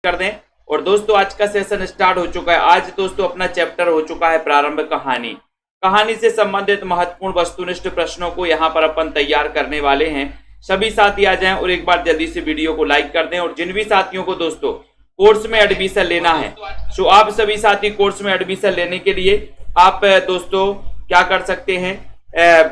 कर दें। और दोस्तों आज का सेशन स्टार्ट हो चुका है। आज दोस्तों अपना चैप्टर हो चुका है प्रारंभ कहानी। कहानी से संबंधित महत्वपूर्ण वस्तुनिष्ठ प्रश्नों को यहाँ पर अपन तैयार करने वाले हैं। सभी साथी आ जाएं और एक बार जल्दी से वीडियो को लाइक कर दें। और जिन भी साथियों को दोस्तों कोर्स में एडमिशन लेना है, तो आप सभी साथी कोर्स में एडमिशन लेने के लिए आप दोस्तों क्या कर सकते हैं,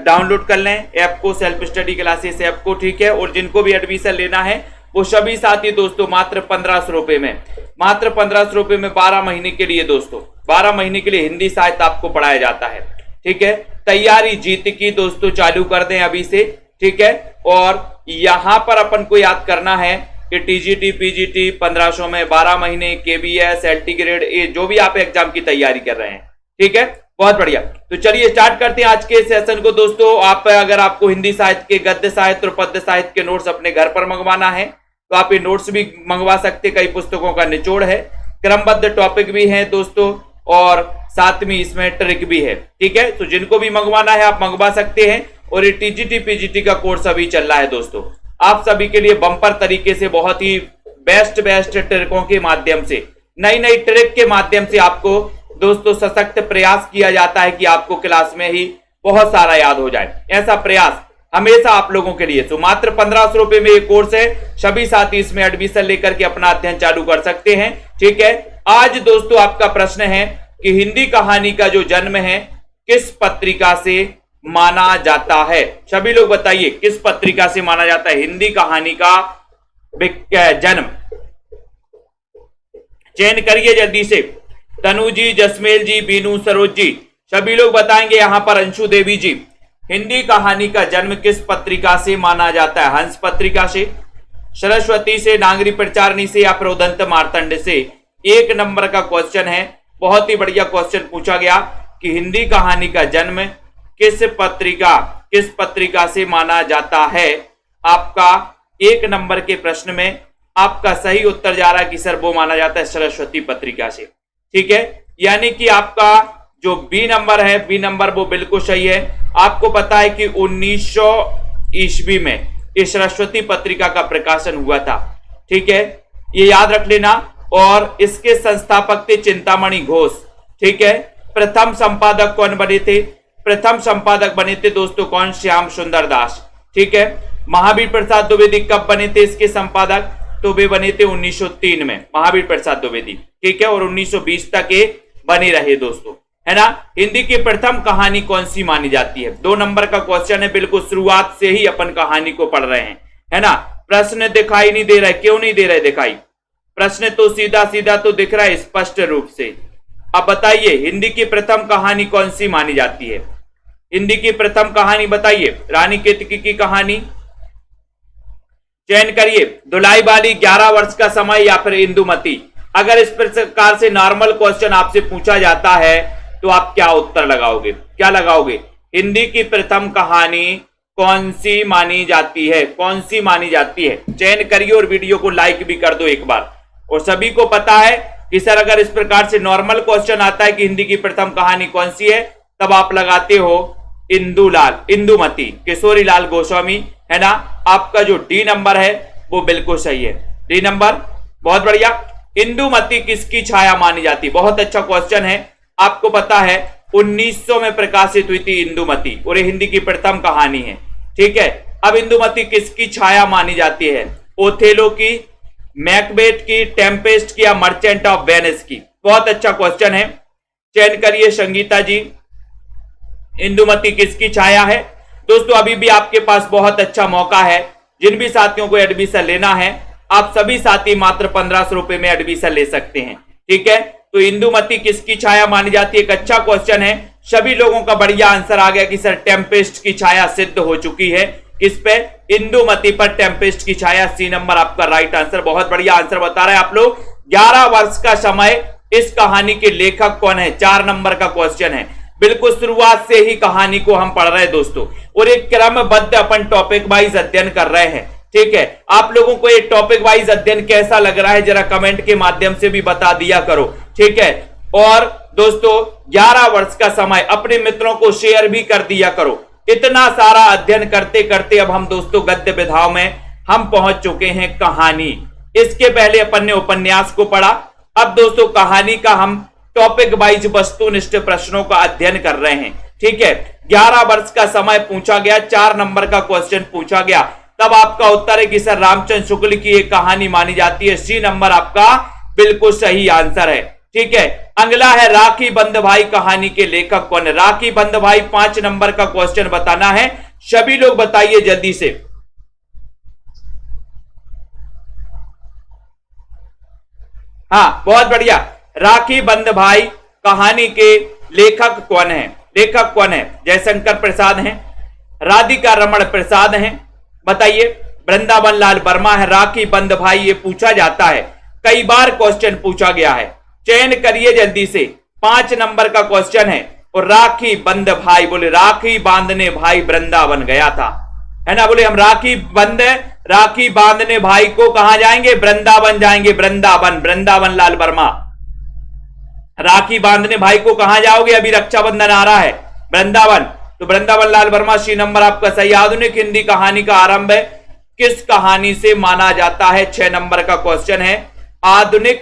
डाउनलोड कर लें ऐप को, सेल्फ स्टडी क्लासेस ऐप को, ठीक है। और जिनको भी एडमिशन लेना है वो सभी साथी दोस्तों मात्र 1500 रुपए में, मात्र 1500 रुपए में 12 महीने के लिए दोस्तों 12 महीने के लिए हिंदी साहित्य आपको पढ़ाया जाता है, ठीक है। तैयारी जीत की दोस्तों चालू कर दें अभी से, ठीक है। और यहां पर अपन को याद करना है कि टीजीटी पीजीटी 1500 में 12 महीने, केबीएस, एलटी ग्रेड ए, जो भी आप एग्जाम की तैयारी कर रहे हैं, ठीक है, बहुत बढ़िया। तो चलिए स्टार्ट करते हैं आज के सेशन को दोस्तों। आप अगर आपको हिंदी साहित्य के गद्य साहित्य और पद्य साहित्य के नोट्स अपने घर पर मंगवाना है तो आप ये नोट्स भी मंगवा सकते। कई पुस्तकों का निचोड़ है, क्रमबद्ध टॉपिक भी है दोस्तों, और साथ में इसमें ट्रिक भी है, ठीक है। तो जिनको भी मंगवाना है आप मंगवा सकते हैं। और ये टीजीटी पीजीटी का कोर्स अभी चल रहा है दोस्तों, आप सभी के लिए बम्पर तरीके से बहुत ही बेस्ट ट्रिकों के माध्यम से, नई नई ट्रिक के माध्यम से आपको दोस्तों सशक्त प्रयास किया जाता है कि आपको क्लास में ही बहुत सारा याद हो जाए। ऐसा प्रयास हमेशा आप लोगों के लिए। तो मात्र 1500 रुपए में ये कोर्स है। सभी साथी इसमें एडमिशन लेकर के अपना अध्ययन चालू कर सकते हैं, ठीक है। आज दोस्तों आपका प्रश्न है कि हिंदी कहानी का जो जन्म है किस पत्रिका से माना जाता है। सभी लोग बताइए किस पत्रिका से माना जाता है हिंदी कहानी का जन्म। चयन करिए जल्दी से। तनु जी, जसमेल जी, बीनू, सरोज जी, सभी लोग बताएंगे। यहां पर अंशु देवी जी, हिंदी कहानी का जन्म किस पत्रिका से माना जाता है? हंस पत्रिका से, सरस्वती से, नागरी प्रचारणी से, या फिर उदंत मार्तंड से? 1 नंबर का क्वेश्चन है, बहुत ही बढ़िया क्वेश्चन पूछा गया कि हिंदी कहानी का जन्म किस पत्रिका से माना जाता है। आपका 1 नंबर के प्रश्न में आपका सही उत्तर जा रहा है कि सर वो माना जाता है सरस्वती पत्रिका से, ठीक है। यानी कि आपका जो बी नंबर है, बी नंबर वो बिल्कुल सही है। आपको पता है कि 1900 ईस्वी में इस सरस्वती पत्रिका का प्रकाशन हुआ था, ठीक है, ये याद रख लेना। और इसके संस्थापक थे चिंतामणि घोष, ठीक है। प्रथम संपादक कौन बने थे? प्रथम संपादक बने थे दोस्तों कौन? श्याम सुंदर दास, ठीक है। महावीर प्रसाद द्विवेदी कब बने थे इसके संपादक? तो वे बने थे 1903 में, महावीर प्रसाद द्विवेदी, ठीक है। और 1920 तक ये बने रहे दोस्तों, है ना। हिंदी की प्रथम कहानी कौन सी मानी जाती है? 2 नंबर का क्वेश्चन है, बिल्कुल शुरुआत से ही अपन कहानी को पढ़ रहे हैं, है ना। प्रश्न दिखाई नहीं दे रहा है, क्यों नहीं दे रहे दिखाई? प्रश्न तो सीधा सीधा तो दिख रहा है स्पष्ट रूप से। अब बताइए हिंदी की प्रथम कहानी कौन सी मानी जाती है? हिंदी की प्रथम कहानी बताइए। रानी केतकी की कहानी, चयन करिए। धुलाई वाली, 11 वर्ष का समय, या फिर इंदुमती। अगर इस प्रकार से नॉर्मल क्वेश्चन आपसे पूछा जाता है तो आप क्या उत्तर लगाओगे? क्या लगाओगे? हिंदी की प्रथम कहानी कौन सी मानी जाती है? कौन सी मानी जाती है? चयन करिए और वीडियो को लाइक भी कर दो एक बार। और सभी को पता है कि सर अगर इस प्रकार से नॉर्मल क्वेश्चन आता है कि हिंदी की प्रथम कहानी कौन सी है, तब आप लगाते हो इंदुमती, किशोरी लाल गोस्वामी, है ना। आपका जो डी नंबर है वो बिल्कुल सही है, डी नंबर, बहुत बढ़िया। इंदुमती किसकी छाया मानी जाती? बहुत अच्छा क्वेश्चन है। आपको पता है 1900 में प्रकाशित हुई थी इंदुमती, और ये हिंदी की प्रथम कहानी है, ठीक है। अब इंदुमती किसकी छाया मानी जाती है? ओथेलो की, मैकबेथ की, टेम्पेस्ट की, या मर्चेंट ऑफ वेनिस की? बहुत अच्छा क्वेश्चन है। चयन करिए संगीता जी, इंदुमती किसकी छाया है? दोस्तों अभी भी आपके पास बहुत अच्छा मौका है। जिन भी साथियों को एडमिशन लेना है आप सभी साथी मात्र 1500 रुपए में एडमिशन ले सकते हैं, ठीक है। तो इंदुमती किसकी छाया मानी जाती है? एक अच्छा क्वेश्चन है। सभी लोगों का बढ़िया आंसर आ गया कि सर टेम्पेस्ट की छाया सिद्ध हो चुकी है। किस पे? इंदुमती पर टेम्पेस्ट की छाया। सी नंबर आपका राइट आंसर। बहुत बढ़िया आंसर बता रहे हैं आप लोग। 11 वर्ष का समय, इस कहानी के लेखक कौन है? 4 नंबर का क्वेश्चन है। बिल्कुल शुरुआत से ही कहानी को हम पढ़ रहे हैं दोस्तों, और एक क्रमबद्ध अपन टॉपिक वाइज अध्ययन कर रहे हैं, ठीक है। आप लोगों को ये टॉपिक वाइज अध्ययन कैसा लग रहा है जरा कमेंट के माध्यम से भी बता दिया करो, ठीक है। और दोस्तों 11 वर्ष का समय अपने मित्रों को शेयर भी कर दिया करो। इतना सारा अध्ययन करते करते अब हम दोस्तों गद्य विधाओं में हम पहुंच चुके हैं कहानी। इसके पहले अपन ने उपन्यास को पढ़ा। अब दोस्तों कहानी का हम टॉपिक वाइज वस्तुनिष्ठ प्रश्नों का अध्ययन कर रहे हैं। ठीक है, 11 वर्ष का समय पूछा गया, 4 नंबर का क्वेश्चन पूछा गया, तब आपका उत्तर है कि सर रामचंद्र शुक्ल की एक कहानी मानी जाती है। सी नंबर आपका बिल्कुल सही आंसर है। ठीक है, अगला है राखी बंध भाई कहानी के लेखक कौन है? राखी बंध भाई 5 नंबर का क्वेश्चन बताना है, सभी लोग बताइए जल्दी से। हाँ बहुत बढ़िया, राखी बंध भाई कहानी के लेखक कौन है? लेखक कौन है? जयशंकर प्रसाद हैं, राधिका रमण प्रसाद हैं, बताइए। वृंदावन लाल वर्मा है। राखी बंध भाई ये पूछा जाता है, कई बार क्वेश्चन पूछा गया है, चयन करिए जल्दी से। 5 नंबर का क्वेश्चन है। और राखी बंध भाई बोले राखी बांधने भाई वृंदावन गया था, है ना? बोले हम राखी बांधने भाई को कहां जाएंगे? वृंदावन जाएंगे, वृंदावन। वृंदावन लाल वर्मा, राखी बांधने भाई को कहां जाओगे? अभी रक्षाबंधन आ रहा है, वृंदावन। तो वृंदावन लाल वर्मा सी नंबर आपका सही। आधुनिक हिंदी कहानी का आरंभ किस कहानी से माना जाता है? 6 नंबर का क्वेश्चन है। आधुनिक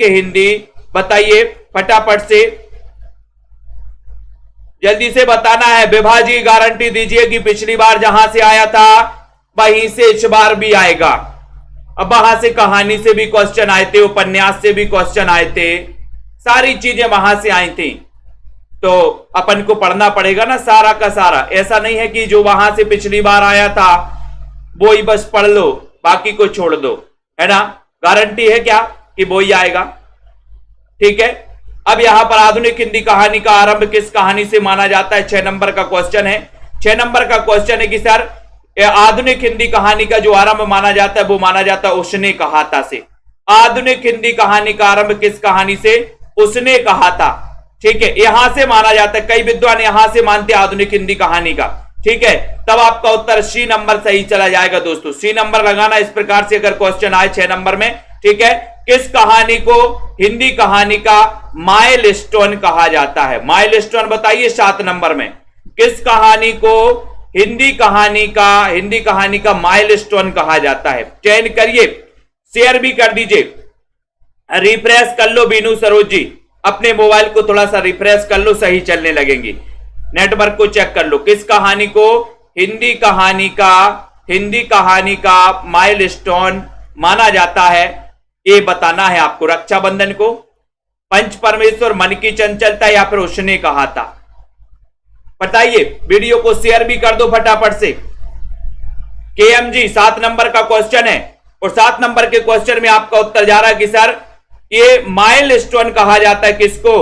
हिंदी बताइए फटाफट से, जल्दी से बताना है। विभा जी गारंटी दीजिए कि पिछली बार जहां से आया था वहीं से इस बार भी आएगा। अब वहां से कहानी से भी क्वेश्चन आए थे, उपन्यास से भी क्वेश्चन आए थे, सारी चीजें वहां से आई थी, तो अपन को पढ़ना पड़ेगा ना सारा का सारा। ऐसा नहीं है कि जो वहां से पिछली बार आया था वो ही बस पढ़ लो, बाकी को छोड़ दो, है ना? गारंटी है क्या कि वो ही आएगा? ठीक है, अब यहां पर आधुनिक हिंदी कहानी का आरंभ किस कहानी से माना जाता है? 6 नंबर का क्वेश्चन है। 6 नंबर का क्वेश्चन है कि सर आधुनिक हिंदी कहानी का जो आरंभ माना जाता है वो माना जाता है उसने कहा था से। आधुनिक हिंदी कहानी का आरंभ किस कहानी से? उसने कहा था। ठीक है, यहां से माना जाता है, कई विद्वान यहां से मानते हैं आधुनिक हिंदी कहानी का। ठीक है, तब आपका उत्तर सी नंबर सही चला जाएगा दोस्तों। सी नंबर लगाना इस प्रकार से अगर क्वेश्चन आए 6 नंबर में। ठीक है, किस कहानी को हिंदी कहानी का माइलस्टोन कहा जाता है? माइलस्टोन बताइए 7 नंबर में। किस कहानी को हिंदी कहानी का माइलस्टोन कहा जाता है? चयन करिए, शेयर भी कर दीजिए, रिफ्रेश कर लो। बीनू सरोज जी अपने मोबाइल को थोड़ा सा रिफ्रेश कर लो, सही चलने लगेंगी। नेटवर्क को चेक कर लो। किस कहानी को हिंदी कहानी का माइलस्टोन माना जाता है, ये बताना है आपको। रक्षाबंधन को, पंच परमेश्वर, मन की चंचलता, या फिर उसने कहा था? बताइए, वीडियो को शेयर भी कर दो फटाफट से। केएम जी 7 नंबर का क्वेश्चन है, और 7 नंबर के क्वेश्चन में आपका उत्तर जा रहा है कि सर ये माइलस्टोन कहा जाता है किसको?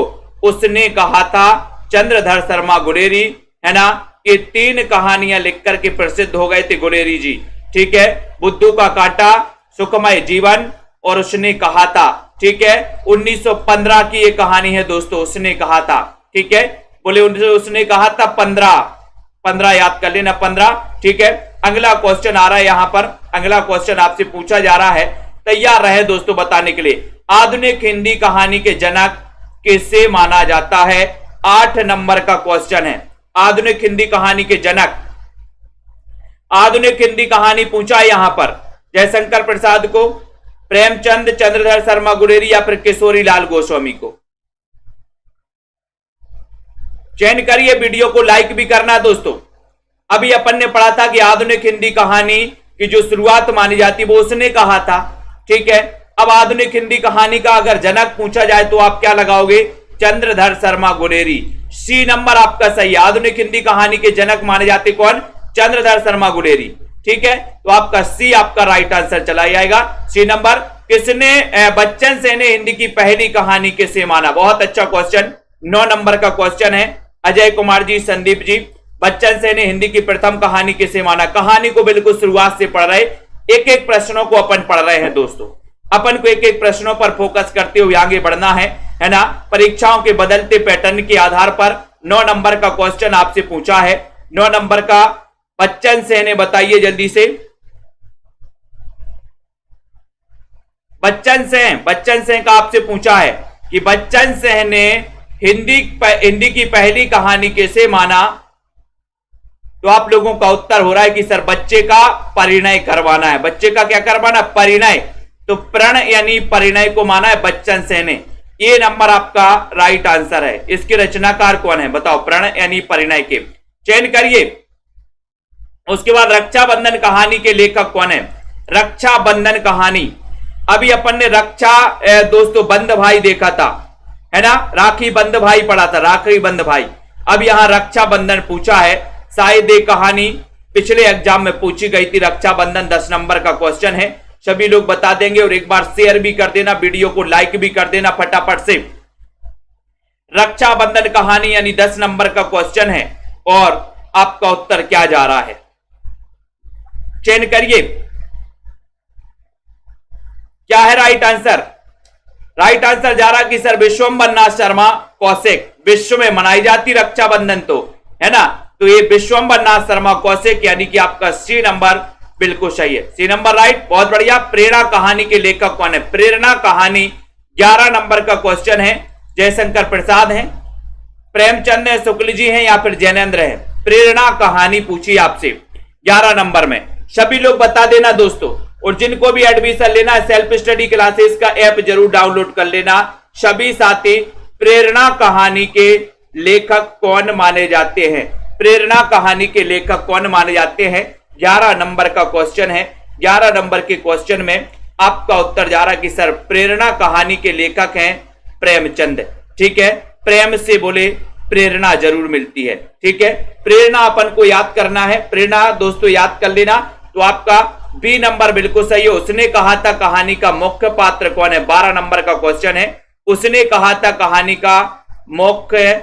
उसने कहा था चंद्रधर शर्मा गुलेरी, है ना? ये 3 कहानियां लिख करके प्रसिद्ध हो गए थे गुलेरी जी। ठीक है, बुद्धू का कांटा, सुखमय जीवन और उसने कहा था। ठीक है, 1915 की ये कहानी है दोस्तों, उसने कहा था। ठीक है, बोले उसने कहा था 15 याद कर लेना, 15। ठीक है, अगला क्वेश्चन आ रहा है यहां पर, अगला क्वेश्चन आपसे पूछा जा रहा है, तैयार रहे दोस्तों बताने के लिए। आधुनिक हिंदी कहानी के जनक किसे माना जाता है? 8 नंबर का क्वेश्चन है। आधुनिक हिंदी कहानी के जनक, आधुनिक हिंदी कहानी पूछा है यहां पर जयशंकर प्रसाद को, प्रेमचंद, चंद्रधर शर्मा गुलेरी, या फिर किशोरी लाल गोस्वामी को? चयन करिए, वीडियो को लाइक भी करना दोस्तों। अभी अपन ने पढ़ा था कि आधुनिक हिंदी कहानी की जो शुरुआत मानी जाती है वो उसने कहा था। ठीक है, अब आधुनिक हिंदी कहानी का अगर जनक पूछा जाए तो आप क्या लगाओगे? चंद्रधर शर्मा गुलेरी। सी नंबर आपका सही। आधुनिक हिंदी कहानी के जनक माने जाते कौन? चंद्रधर शर्मा गुलेरी। ठीक है, तो आपका सी आपका राइट आंसर चला जाएगा, सी नंबर। किसने बच्चन सेन ने हिंदी की पहली कहानी किसे माना? बहुत अच्छा क्वेश्चन, 9 नंबर का क्वेश्चन है। अजय कुमार जी, संदीप जी, बच्चन सेन ने हिंदी की प्रथम कहानी किसे माना? कहानी को बिल्कुल शुरुआत से पढ़ रहे, एक एक प्रश्नों को अपन पढ़ रहे हैं दोस्तों। अपन को एक एक प्रश्नों पर फोकस करते हुए आगे बढ़ना है ना? परीक्षाओं के बदलते पैटर्न के आधार पर 9 नंबर का क्वेश्चन आपसे पूछा है। 9 नंबर का बच्चन सेन ने, बताइए जल्दी से। बच्चन सेन का आपसे पूछा है कि बच्चन सेन ने हिंदी की पहली कहानी किसे माना? तो आप लोगों का उत्तर हो रहा है कि सर बच्चे का परिणय करवाना है। बच्चे का क्या करवाना? परिणय। तो प्रण यानी परिणय को माना है बच्चन सेन ने। ये नंबर आपका राइट आंसर है। इसके रचनाकार कौन है बताओ? प्रण यानी परिणय के। चयन करिए। उसके बाद रक्षाबंधन कहानी के लेखक कौन है? रक्षाबंधन कहानी, अभी अपन ने रक्षा दोस्तों बंध भाई देखा था, है ना, राखी बंध भाई पढ़ा था, राखी बंध भाई। अब यहां रक्षाबंधन पूछा है। शायद ये कहानी पिछले एग्जाम में पूछी गई थी। रक्षाबंधन 10 नंबर का क्वेश्चन है। सभी लोग बता देंगे और एक बार शेयर भी कर देना, वीडियो को लाइक भी कर देना फटाफट से। रक्षाबंधन कहानी यानी 10 नंबर का क्वेश्चन है और आपका उत्तर क्या जा रहा है? चयन करिए। क्या है राइट आंसर? राइट आंसर जा रहा कि सर विश्वंभर नाथ शर्मा कौशिक। विश्व में मनाई जाती रक्षाबंधन तो, है ना, तो ये विश्वंभर नाथ शर्मा कौशिक यानी कि आपका सी नंबर बिल्कुल सही है। सी नंबर राइट, बहुत बढ़िया। प्रेरणा कहानी के लेखक कौन है? प्रेरणा कहानी 11 नंबर का क्वेश्चन है। जयशंकर प्रसाद हैं, प्रेमचंद है, शुक्ल जी हैं या फिर जैनेन्द्र है? प्रेरणा कहानी पूछी आपसे 11 नंबर में। सभी लोग बता देना दोस्तों। और जिनको भी एडमिशन लेना है सेल्फ स्टडी क्लासेस का ऐप जरूर डाउनलोड कर लेना। सभी साथी, प्रेरणा कहानी के लेखक कौन माने जाते हैं? प्रेरणा कहानी के लेखक कौन माने जाते हैं? 11 नंबर का क्वेश्चन है। 11 नंबर के क्वेश्चन में आपका उत्तर जा रहा कि सर प्रेरणा कहानी के लेखक हैं प्रेमचंद। ठीक है, प्रेम से बोले प्रेरणा जरूर मिलती है। ठीक है, प्रेरणा अपन को याद करना है। प्रेरणा दोस्तों याद कर लेना। तो आपका बी नंबर बिल्कुल सही है। उसने कहा था कहानी का मुख्य पात्र कौन है? 12 नंबर का क्वेश्चन है। उसने कहा था कहानी का मुख्य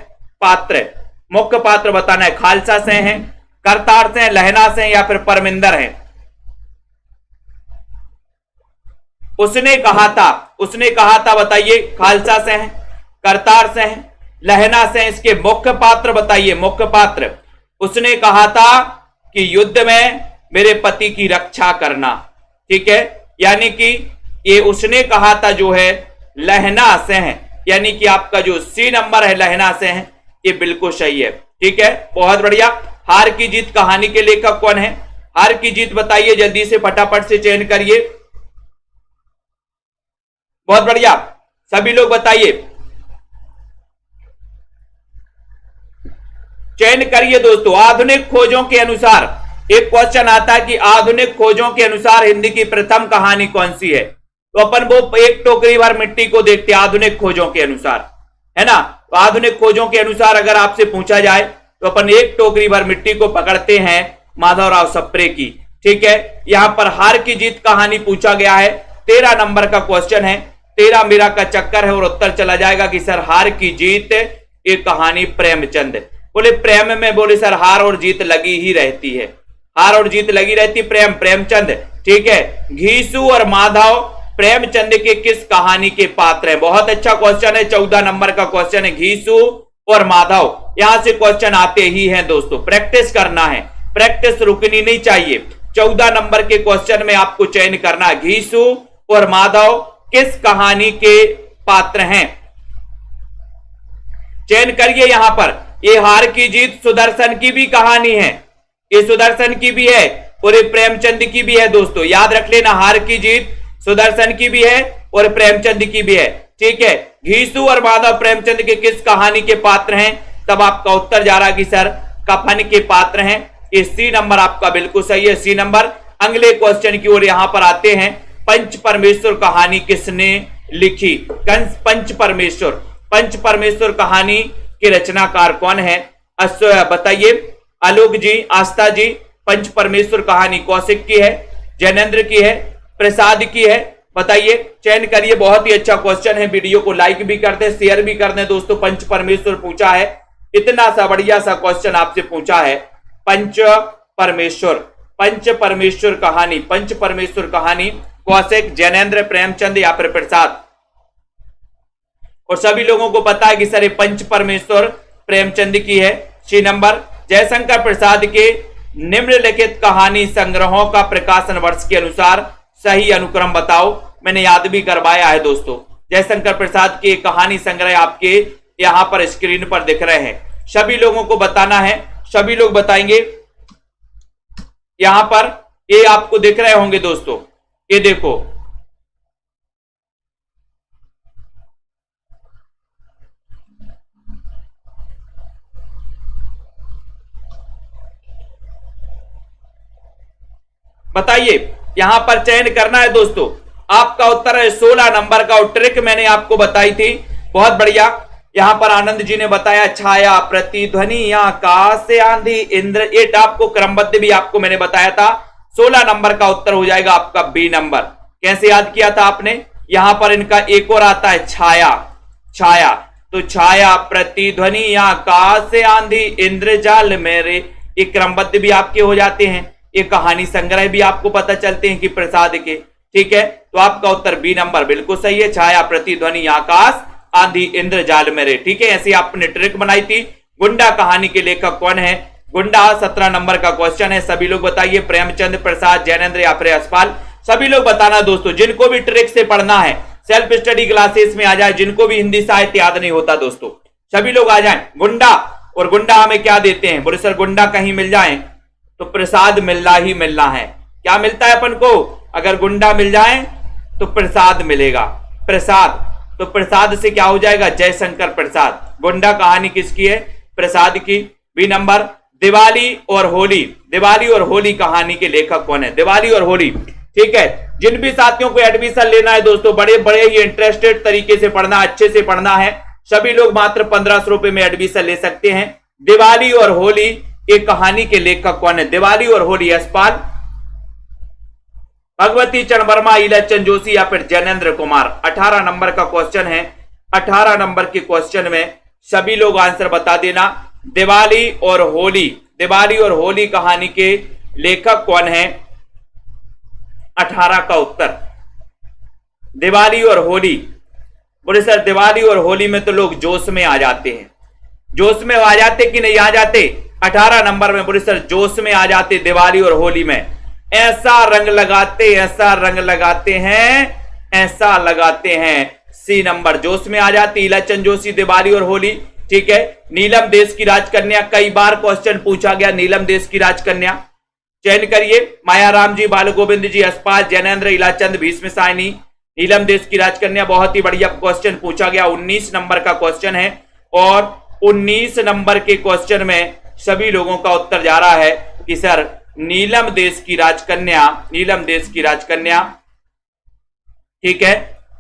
पात्र बताना है। खालसा से हैं, करतार से हैं, लहना से हैं या फिर परमिंदर हैं? उसने कहा था बताइए। खालसा से हैं, करतार से हैं, लहना से हैं। इसके मुख्य पात्र बताइए। मुख्य पात्र, उसने कहा था कि युद्ध में मेरे पति की रक्षा करना। ठीक है, यानी कि ये उसने कहा था जो है लहना से हैं, यानी कि आपका जो सी नंबर है लहना से हैं, ये बिल्कुल सही है। ठीक है, बहुत बढ़िया। हार की जीत कहानी के लेखक कौन है? हार की जीत बताइए जल्दी से, फटाफट से चयन करिए। बहुत बढ़िया, सभी लोग बताइए, चयन करिए दोस्तों। आधुनिक खोजों के अनुसार एक क्वेश्चन आता है कि आधुनिक खोजों के अनुसार हिंदी की प्रथम कहानी कौन सी है? तो अपन वो एक टोकरी भर मिट्टी को देखते हैं आधुनिक खोजों के अनुसार, है ना। तो आधुनिक खोजों के अनुसार अगर आपसे पूछा जाए तो अपन एक टोकरी भर मिट्टी को पकड़ते हैं माधवराव सप्रे की। ठीक है, यहां पर हार की जीत कहानी पूछा गया है। 13 नंबर का क्वेश्चन है। 13 मेरा का चक्कर है और उत्तर चला जाएगा कि सर हार की जीत ये कहानी प्रेमचंद। बोले प्रेम में बोले सर हार और जीत लगी ही रहती है, हार और जीत लगी रहती। प्रेमचंद। ठीक है, घीसू और माधव प्रेमचंद के किस कहानी के पात्र हैं? बहुत अच्छा क्वेश्चन है। 14 नंबर का क्वेश्चन है। घीसू और माधव, यहां से क्वेश्चन आते ही हैं दोस्तों, प्रैक्टिस करना है, प्रैक्टिस रुकनी नहीं चाहिए। 14 नंबर के क्वेश्चन में आपको चयन करना है घीसू और माधव किस कहानी के पात्र हैं? चयन करिए। यहां पर ये हार की जीत सुदर्शन की भी कहानी है, ये सुदर्शन की भी है और ये प्रेमचंद की भी है दोस्तों, याद रख लेना। हार की जीत सुदर्शन की भी है और प्रेमचंद की भी है। ठीक है, घीसू और माधव प्रेमचंद के किस कहानी के पात्र हैं? तब आपका उत्तर जा रहा कि सर कफन के पात्र हैं। ये सी नंबर आपका बिल्कुल सही है, सी नंबर। अगले क्वेश्चन की ओर यहां पर आते हैं। पंच परमेश्वर कहानी किसने लिखी? पंच परमेश्वर कहानी के रचनाकार कौन है? बताइए। आलोक जी, आस्था जी। पंच परमेश्वर कहानी कौशिक की है, जैनेन्द्र की है, प्रसाद की है? बताइए, चयन करिए। बहुत ही अच्छा क्वेश्चन है। वीडियो को लाइक भी कर दें, शेयर भी कर दें दोस्तों। पंच परमेश्वर पूछा है, इतना सा बढ़िया सा क्वेश्चन आपसे पूछा है। पंच परमेश्वर कहानी कौशिक, जैनेन्द्र, प्रेमचंद या फिर प्रसाद? और सभी लोगों को पता है कि सर ये पंच परमेश्वर प्रेमचंद की है, सी नंबर। जयशंकर प्रसाद के निम्नलिखित कहानी संग्रहों का प्रकाशन वर्ष के अनुसार सही अनुक्रम बताओ। मैंने याद भी करवाया है दोस्तों। जयशंकर प्रसाद के कहानी संग्रह आपके यहां पर स्क्रीन पर दिख रहे हैं। सभी लोगों को बताना है, सभी लोग बताएंगे। यहां पर ये आपको दिख रहे होंगे दोस्तों, ये देखो, बताइए, यहां पर चयन करना है दोस्तों। आपका उत्तर है 16 नंबर का। ट्रिक मैंने आपको बताई थी, बहुत बढ़िया। यहां पर आनंद जी ने बताया छाया, प्रतिध्वनि, आकाश, आंधी, इंद्र, ये आपको क्रमबद्ध भी आपको मैंने बताया था। 16 नंबर का उत्तर हो जाएगा आपका बी नंबर। कैसे याद किया था आपने? यहां पर इनका एक और आता है छाया, छाया, तो छाया, प्रतिध्वनि, आकाश, आंधी, इंद्रजाल मेरे, ये क्रमबद्ध भी आपके हो जाते हैं। ये कहानी संग्रह भी आपको पता चलते हैं कि प्रसाद के, ठीक है। तो आपका उत्तर बी नंबर बिल्कुल सही है, छाया, प्रतिध्वनि, आकाश, आंधी, इंद्रजाल मेरे, ठीक है। ऐसे आपने ट्रिक बनाई थी। गुंडा कहानी के लेखक कौन है? गुंडा 17 नंबर का क्वेश्चन है। सभी लोग बताइए, प्रेमचंद, प्रसाद, जैनेन्द्र या फिर यशपाल, सभी लोग बताना दोस्तों। जिनको भी ट्रिक से पढ़ना है सेल्फ स्टडी क्लासेस में आ जाए, जिनको भी हिंदी साहित्य याद नहीं होता दोस्तों, सभी लोग आ जाए। गुंडा, और गुंडा हमें क्या देते हैं? बोले सर गुंडा कहीं मिल जाए तो प्रसाद मिलना ही मिलना है। क्या मिलता है अपन को? अगर गुंडा मिल जाए तो प्रसाद मिलेगा, प्रसाद। तो प्रसाद से क्या हो जाएगा? जयशंकर प्रसाद। गुंडा कहानी किसकी है? प्रसाद की। B number. दिवाली और होली, दिवाली और होली कहानी के लेखक कौन है? दिवाली और होली, ठीक है। जिन भी साथियों को एडमिशन लेना है दोस्तों, बड़े बड़े ही इंटरेस्टेड तरीके से पढ़ना, अच्छे से पढ़ना है, सभी लोग मात्र 1500 रुपए में एडमिशन ले सकते हैं। दिवाली और होली एक कहानी के लेखक कौन है? दिवाली और होली, यशपाल, भगवती चरण वर्मा, इलाचंद जोशी या फिर जैनेन्द्र कुमार। 18 नंबर का क्वेश्चन है। 18 नंबर के क्वेश्चन में सभी लोग आंसर बता देना। दिवाली और होली, दिवाली और होली कहानी के लेखक कौन है? 18 का उत्तर दिवाली और होली। बोले सर दिवाली और होली में तो लोग जोश में आ जाते हैं, जोश में आ जाते कि नहीं आ जाते? 18 नंबर में बोले सर जोश में आ जाते दिवाली और होली में। ऐसा रंग लगाते, ऐसा रंग लगाते हैं, ऐसा लगाते हैं। सी नंबर, जोश में आ जाती, इलाचंद जोशी, दिवाली और होली, ठीक है। नीलम देश की राजकन्या, कई बार क्वेश्चन पूछा गया, नीलम देश की राजकन्या चयन करिए। मायाराम जी, बाल गोविंद जी, यशपाल, जैनेन्द्र, इलाचंद, भीष्म सायनी, नीलम देश की राजकन्या, बहुत ही बढ़िया क्वेश्चन पूछा गया। 19 नंबर का क्वेश्चन है और 19 नंबर के क्वेश्चन में सभी लोगों का उत्तर जा रहा है कि सर नीलम देश की राजकन्या, नीलम देश की राजकन्या, ठीक है।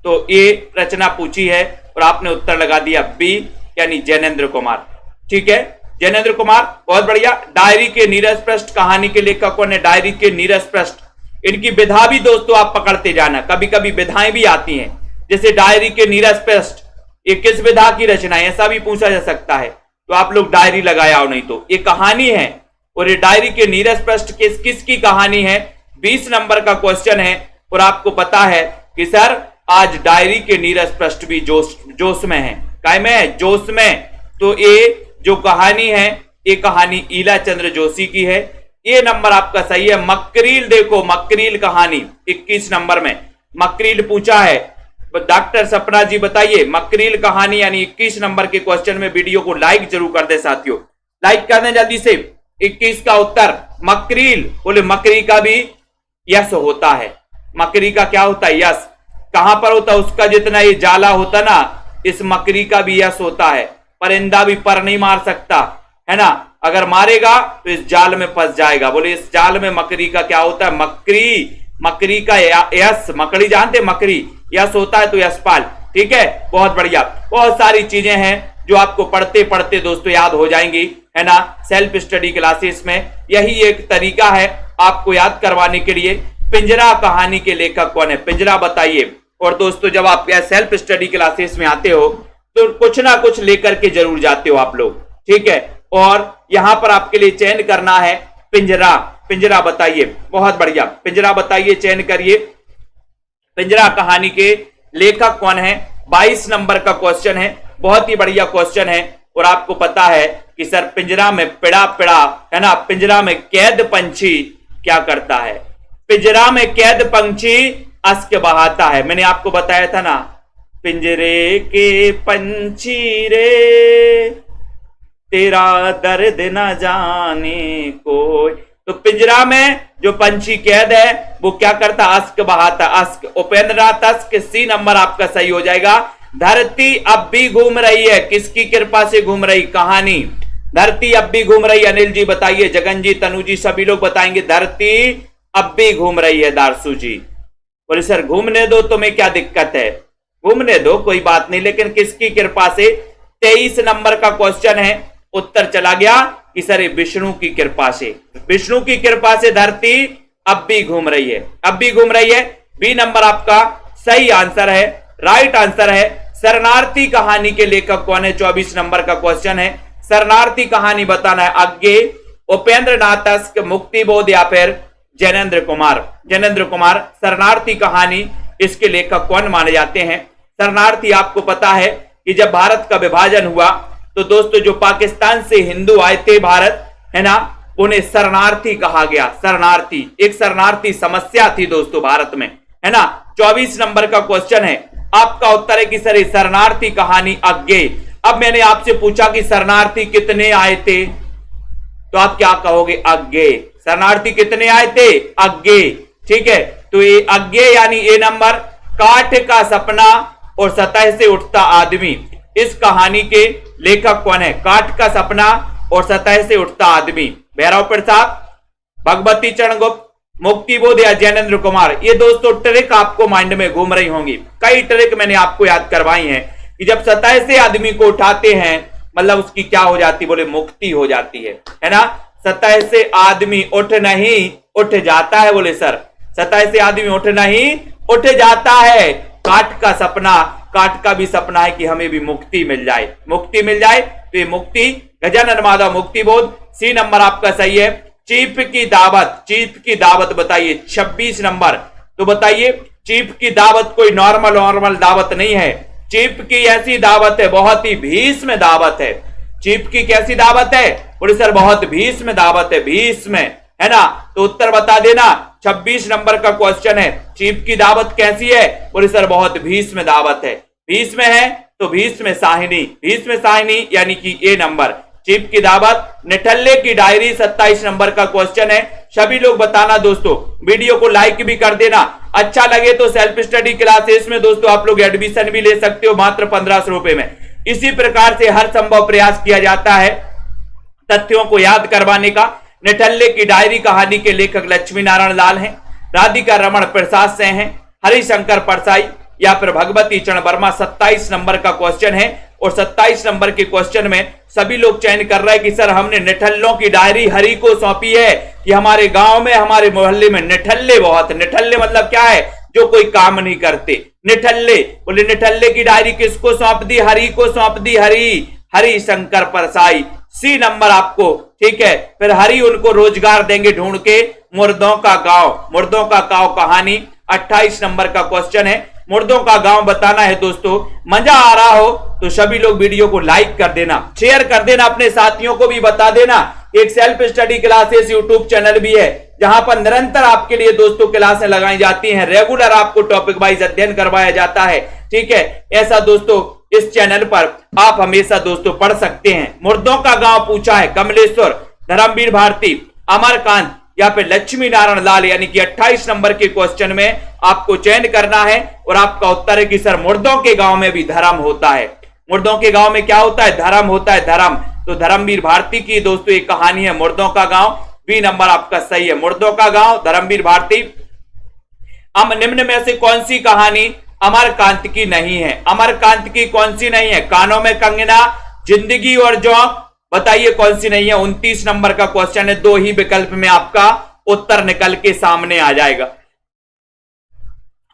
तो ये रचना पूछी है और आपने उत्तर लगा दिया बी, यानी जैनेन्द्र कुमार, ठीक है। जैनेन्द्र कुमार, बहुत बढ़िया। डायरी के नीरज पृष्ठ कहानी के लेखक कौन है? डायरी के नीरज पृष्ठ, इनकी विधा भी दोस्तों आप पकड़ते जाना, कभी कभी विधाएं भी आती हैं, जैसे डायरी के नीरज पृष्ठ, ये किस विधा की रचना है, ऐसा भी पूछा जा सकता है। तो आप लोग डायरी लगाया हो, नहीं तो ये कहानी है और ये डायरी के नीरज पृष्ठ किसकी कहानी है? 20 नंबर का क्वेश्चन है और आपको पता है कि सर आज डायरी के नीरज पृष्ठ भी जोश में है, काय में है? जोश में। तो ये जो कहानी है, ये कहानी ईलाचंद्र जोशी की है। ये नंबर आपका सही है। मकरील, देखो मकरील कहानी 21 नंबर में मकरील पूछा है। डॉक्टर सपना जी बताइए, मकरील कहानी यानी 21 नंबर के क्वेश्चन में वीडियो को लाइक जरूर कर दे साथियों, लाइक कर दें जल्दी से। 21 का उत्तर मकरील। बोले मकरी का भी यश होता है, मकरी का क्या होता है? यश। कहां पर होता है? उसका जितना ये जाला होता ना, इस मकरी का भी यश होता है। परिंदा भी पर नहीं मार सकता है ना, अगर मारेगा तो इस जाल में फंस जाएगा। बोले इस जाल में मकरी का क्या होता है? मकरी, मकरी का यश, मकड़ी जानते, मकरी यश होता है, तो यशपाल, ठीक है। बहुत बढ़िया। बहुत सारी चीजें हैं जो आपको पढ़ते पढ़ते दोस्तों याद हो जाएंगी, है ना, सेल्फ स्टडी क्लासेस में। यही एक तरीका है आपको याद करवाने के लिए। पिंजरा कहानी के लेखक कौन है? पिंजरा बताइए। और दोस्तों जब आप सेल्फ स्टडी क्लासेस में आते हो तो कुछ ना कुछ लेकर के जरूर जाते हो आप लोग, ठीक है। और यहां पर आपके लिए चयन करना है पिंजरा। पिंजरा बताइए, बहुत बढ़िया, पिंजरा बताइए, चयन करिए। पिंजरा कहानी के लेखक कौन है? 22 नंबर का क्वेश्चन है, बहुत ही बढ़िया क्वेश्चन है। और आपको पता है कि सर पिंजरा में पिड़ा पिड़ा, है ना, पिंजरा में कैद पंछी क्या करता है? पिंजरा में कैद पंछी अश्क बहाता है। मैंने आपको बताया था ना, पिंजरे के पंछी रे तेरा दर्द न जाने कोई, तो पिंजरा में जो पंछी कैद है वो क्या करता, अस्क बहाता, अस्क। उपेंद्रनाथ अस्क, सी नंबर आपका सही हो जाएगा। धरती अब भी घूम रही है, किसकी कृपा से घूम रही, कहानी। धरती अब भी घूम रही, अनिल जी बताइए, जगन जी, तनु जी, सभी लोग बताएंगे धरती अब भी घूम रही है। दारसू जी बोले सर घूमने दो, तुम्हें क्या दिक्कत है, घूमने दो कोई बात नहीं, लेकिन किसकी कृपा से। 23 नंबर का क्वेश्चन है, उत्तर चला गया कि सर विष्णु की कृपा से, विष्णु की कृपा से धरती अब भी घूम रही है, अब भी घूम रही है। बी नंबर आपका सही आंसर है, राइट आंसर है। शरणार्थी कहानी के लेखक कौन है, 24 नंबर का क्वेश्चन है। शरणार्थी कहानी बताना है, आगे उपेंद्र नाथ, मुक्तिबोध या फिर जैनेन्द्र कुमार। जैनेन्द्र कुमार, शरणार्थी कहानी इसके लेखक कौन माने जाते हैं। शरणार्थी आपको पता है कि जब भारत का विभाजन हुआ तो दोस्तों जो पाकिस्तान से हिंदू आए थे भारत, है ना, उन्हें शरणार्थी कहा गया। शरणार्थी, एक शरणार्थी समस्या थी दोस्तों भारत में, है ना। 24 नंबर का क्वेश्चन है, आपका उत्तर है कि सर शरणार्थी कहानी आगे। अब मैंने आपसे पूछा कि शरणार्थी कितने आए थे, तो आप क्या कहोगे, आगे। शरणार्थी कितने आए थे, आगे, ठीक है। तो ये आगे यानी ए नंबर, काठ का सपना और सतह से उठता आदमी, इस कहानी के लेखक कौन है, काठ का सपना और सतह से उठता आदमी। भैरव प्रसाद, भगवती चरण गुप्त, मुक्तिबोध या जैनेन्द्र कुमार। ये दोस्तों ट्रिक आपको माइंड में घूम रही होंगी, कई ट्रिक मैंने आपको याद करवाई हैं कि जब सतह से आदमी को उठाते हैं मतलब उसकी क्या हो जाती, बोले मुक्ति हो जाती है ना। सतह से आदमी उठ नहीं उठ जाता है, बोले सर सतह से आदमी उठ नहीं उठ जाता है। काठ का सपना, काठ का भी सपना है कि हमें भी मुक्ति मिल जाए, मुक्ति मिल जाए, तो ये मुक्ति, गजानन माधव, मुक्तिबोध। सी नंबर आपका सही है। चीफ की दावत, चीफ की दावत बताइए, 26 नंबर। तो बताइए चीफ की दावत कोई नॉर्मल दावत नहीं है, चीफ की ऐसी दावत है, बहुत ही भीष्म दावत है। चीफ की कैसी दावत है, बोले सर बहुत भीष्म दावत है, भीष्म, है ना। तो उत्तर बता देना, 26 नंबर का क्वेश्चन है, चीफ की दावत कैसी है, बोले सर बहुत भीष्म दावत है। भीष्म है तो भीष्म साहिनी, भीष्म साहिनी यानी कि ए नंबर, चीफ की दावत। निठल्ले की डायरी 27 नंबर का क्वेश्चन है, सभी लोग बताना दोस्तों, वीडियो को लाइक भी कर देना। अच्छा लगे तो सेल्फ स्टडी क्लासेस में दोस्तों आप लोग एडमिशन भी ले सकते हो मात्र 1500 रुपए में। इसी प्रकार से हर संभव प्रयास किया जाता है तथ्यों को याद करवाने का। निठल्ले की डायरी कहानी के लेखक लक्ष्मी नारायण लाल हैं, राधिका रमण प्रसाद से हैं, हरिशंकर परसाई या फिर भगवती चरण वर्मा। 27 नंबर का क्वेश्चन है और 27 नंबर के क्वेश्चन में सभी लोग चयन कर रहे हैं कि सर हमने निठल्लों की डायरी हरि को सौंपी है कि हमारे गांव में, हमारे मोहल्ले में निठल्ले बहुत, निठल्ले मतलब क्या है, जो कोई काम नहीं करते, निठल्ले। बोले निठल्ले की डायरी किसको सौंप दी, हरि को सौंप दी, हरि शंकर परसाई। सी नंबर आपको, ठीक है। फिर हरि उनको रोजगार देंगे ढूंढ के, मुर्दों का गांव, मुर्दों का गांव कहानी। 28 नंबर का क्वेश्चन है, मुर्दों का गांव बताना है दोस्तों। मजा आ रहा हो तो सभी लोग वीडियो को लाइक कर देना, शेयर कर देना, अपने साथियों को भी बता देना। एक self study classes YouTube channel भी है जहां पर निरंतर आपके लिए दोस्तों क्लासें लगाई जाती हैं, रेगुलर आपको टॉपिक वाइज अध्ययन करवाया जाता है, ठीक है। ऐसा दोस्तों इस चैनल पर आप हमेशा दोस्तों पढ़ सकते हैं। मुर्दों का गांव पूछा है कमलेश्वर, धर्मवीर भारती, अमरकांत या फिर लक्ष्मी नारायण लाल, यानी कि 28 नंबर के क्वेश्चन में आपको चयन करना है और आपका उत्तर है कि सर मुर्दों के गांव में भी धर्म होता है। मुर्दों के गांव में क्या होता है, धर्म होता है, धर्म। तो धर्मवीर भारती की दोस्तों एक कहानी है मुर्दों का गांव। बी नंबर आपका सही है, मुर्दों का गांव, धर्मवीर भारती। अब निम्न में से कौन सी कहानी अमरकांत की नहीं है, अमरकांत की कौन सी नहीं है, कानों में कंगना, जिंदगी और जोंक, बताइए कौन सी नहीं है। 29 नंबर का क्वेश्चन है, दो ही विकल्प में आपका उत्तर निकल के सामने आ जाएगा।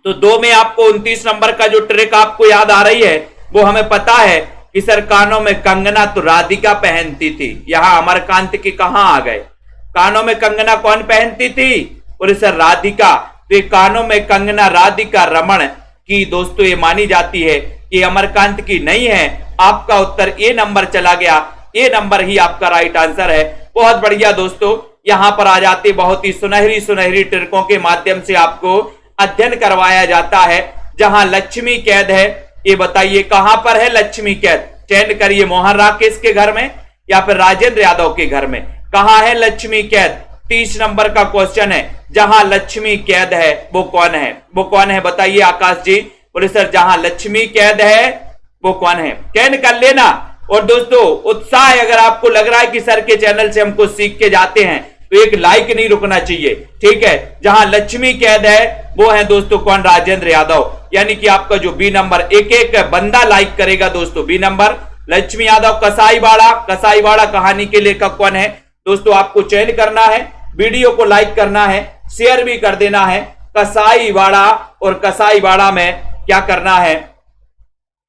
तो दो में आपको 29 नंबर का जो ट्रिक आपको याद आ रही है वो हमें पता है कि सर कानों में कंगना तो राधिका पहनती थी, यहां अमरकांत की कहां आ गए। कानों में कंगना कौन पहनती थी, बोले सर राधिका। तो ये कानों में कंगना राधिका रमण की दोस्तों ये मानी जाती है, ये अमरकांत की नहीं है। आपका उत्तर ए नंबर चला गया, ए नंबर ही आपका राइट आंसर है। बहुत बढ़िया दोस्तों, यहां पर आ जाते बहुत ही सुनहरी सुनहरी ट्रिकों के माध्यम से आपको अध्ययन करवाया जाता है। जहां लक्ष्मी कैद है, ये बताइए कहां पर है लक्ष्मी कैद, चयन करिए, मोहन राकेश के घर में या फिर राजेंद्र यादव के घर में। कहां है लक्ष्मी कैद, 30 नंबर का क्वेश्चन है, जहां लक्ष्मी कैद है वो कौन है? वो कौन है बताइए आकाश जी। बोले सर जहां लक्ष्मी कैद है वो कौन है? कैन कर लेना। और दोस्तों उत्साह अगर आपको लग रहा है कि सर के चैनल से हमको सीख के जाते हैं तो एक लाइक नहीं रुकना चाहिए, ठीक है। जहां लक्ष्मी कैद है वो है दोस्तों कौन? राजेंद्र यादव। यानी कि आपका जो बी नंबर, एक एक बंदा लाइक करेगा दोस्तों। B number Lakshmi Yadav. कसाईवाड़ा कहानी के लेखक कौन है? दोस्तों आपको चयन करना है, वीडियो को लाइक करना है, शेयर भी कर देना है। कसाईवाड़ा, और कसाईवाड़ा में क्या करना है?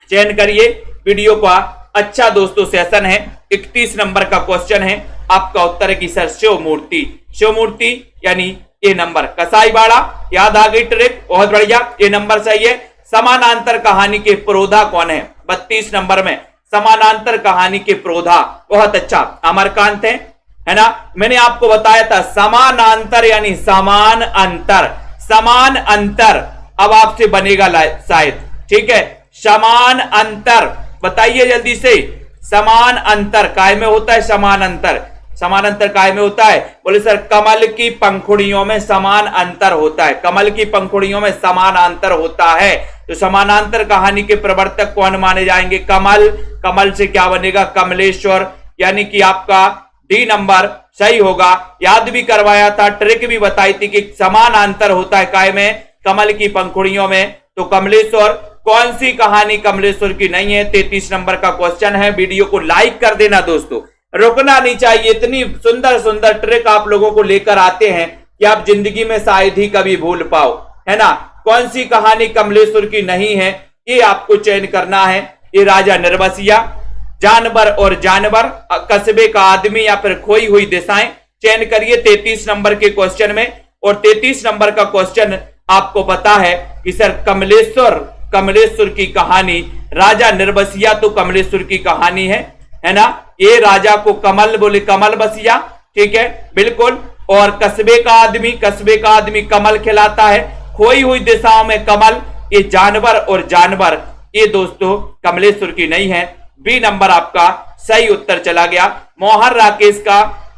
चयन करिए वीडियो का। अच्छा दोस्तों सेशन है। 31 नंबर का क्वेश्चन है, आपका उत्तर है कि सर शिव मूर्ति यानी ये नंबर। कसाईवाड़ा याद आ गई ट्रिक, बहुत बढ़िया, ये नंबर सही है। समानांतर कहानी के प्रोधा कौन है? 32 नंबर में समानांतर कहानी के प्रोधा, बहुत अच्छा, अमरकांत है ना। मैंने आपको बताया था समानांतर यानी समान अंतर। अब आपसे बनेगा शायद, ठीक है। समान अंतर बताइए जल्दी से। समान अंतर काय में होता है? समान अंतर काय में होता है? बोले सर कमल की पंखुड़ियों में समान अंतर होता है। कमल की पंखुड़ियों में समान अंतर होता है। तो समानांतर कहानी के प्रवर्तक कौन माने जाएंगे? कमल से क्या बनेगा? कमलेश्वर। यानी कि आपका डी नंबर सही होगा। याद भी करवाया था, ट्रिक भी बताई थी कि समान अंतर होता है काय में? कमल की पंखुड़ियों में। तो कमलेश्वर। कौन सी कहानी कमलेश्वर की नहीं है? 33 नंबर का क्वेश्चन है। वीडियो को लाइक कर देना दोस्तों, रुकना नहीं चाहिए। इतनी सुंदर सुंदर ट्रिक आप लोगों को लेकर आते हैं कि आप जिंदगी में शायद ही कभी भूल पाओ, है ना। कौन सी कहानी कमलेश्वर की नहीं है ये आपको चयन करना है। ये राजा निर्बसिया, जानवर और जानवर, कस्बे का आदमी, या फिर खोई हुई दिशाएं। चयन करिए 33 नंबर के क्वेश्चन में। और 33 नंबर का क्वेश्चन आपको पता है कि सर कमलेश्वर की कहानी, राजा निर्बसिया तो कमलेश्वर की कहानी है ना। ये राजा को कमल बोले, कमल बसिया, ठीक है बिल्कुल। और कस्बे का आदमी कमल खिलाता है। खोई हुई दिशाओं में कमल, ये जानवर और जानवर, ये दोस्तों कमलेश्वर की नहीं है। बी नंबर आपका सही उत्तर चला गया। मोहन राकेश